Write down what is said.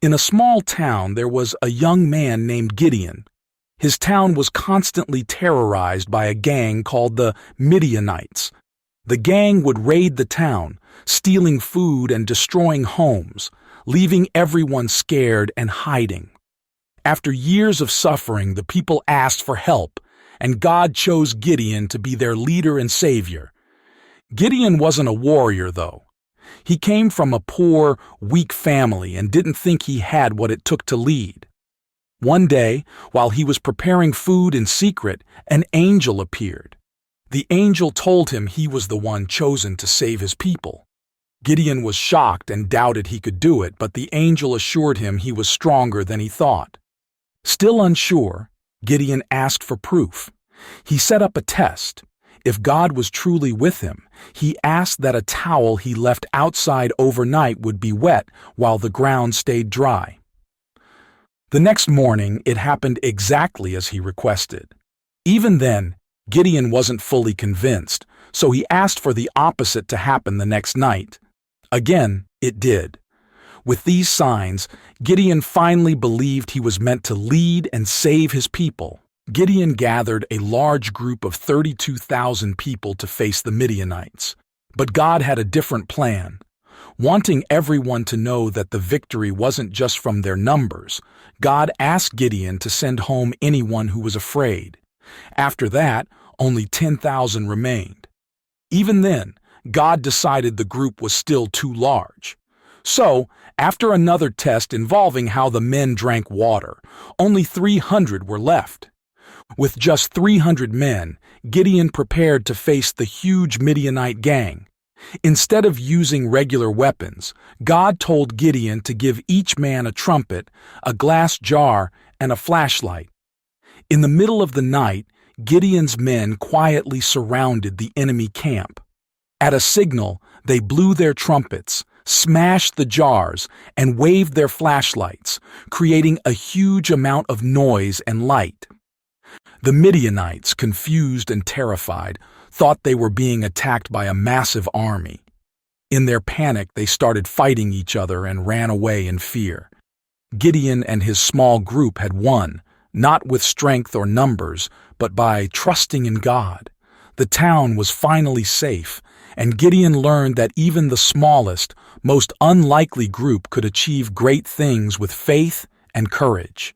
In a small town, there was a young man named Gideon. His town was constantly terrorized by a gang called the Midianites. The gang would raid the town, stealing food and destroying homes, leaving everyone scared and hiding. After years of suffering, the people asked for help, and God chose Gideon to be their leader and savior. Gideon wasn't a warrior, though. He came from a poor, weak family and didn't think he had what it took to lead. One day, while he was preparing food in secret, an angel appeared. The angel told him he was the one chosen to save his people. Gideon was shocked and doubted he could do it, but the angel assured him he was stronger than he thought. Still unsure, Gideon asked for proof. He set up a test. If God was truly with him, he asked that a towel he left outside overnight would be wet while the ground stayed dry. The next morning, it happened exactly as he requested. Even then, Gideon wasn't fully convinced, so he asked for the opposite to happen the next night. Again, it did. With these signs, Gideon finally believed he was meant to lead and save his people. Gideon gathered a large group of 32,000 people to face the Midianites. But God had a different plan. Wanting everyone to know that the victory wasn't just from their numbers, God asked Gideon to send home anyone who was afraid. After that, only 10,000 remained. Even then, God decided the group was still too large. So, after another test involving how the men drank water, only 300 were left. With just 300 men, Gideon prepared to face the huge Midianite gang. Instead of using regular weapons, God told Gideon to give each man a trumpet, a glass jar, and a flashlight. In the middle of the night, Gideon's men quietly surrounded the enemy camp. At a signal, they blew their trumpets, smashed the jars, and waved their flashlights, creating a huge amount of noise and light. The Midianites, confused and terrified, thought they were being attacked by a massive army. In their panic, they started fighting each other and ran away in fear. Gideon and his small group had won, not with strength or numbers, but by trusting in God. The town was finally safe, and Gideon learned that even the smallest, most unlikely group could achieve great things with faith and courage.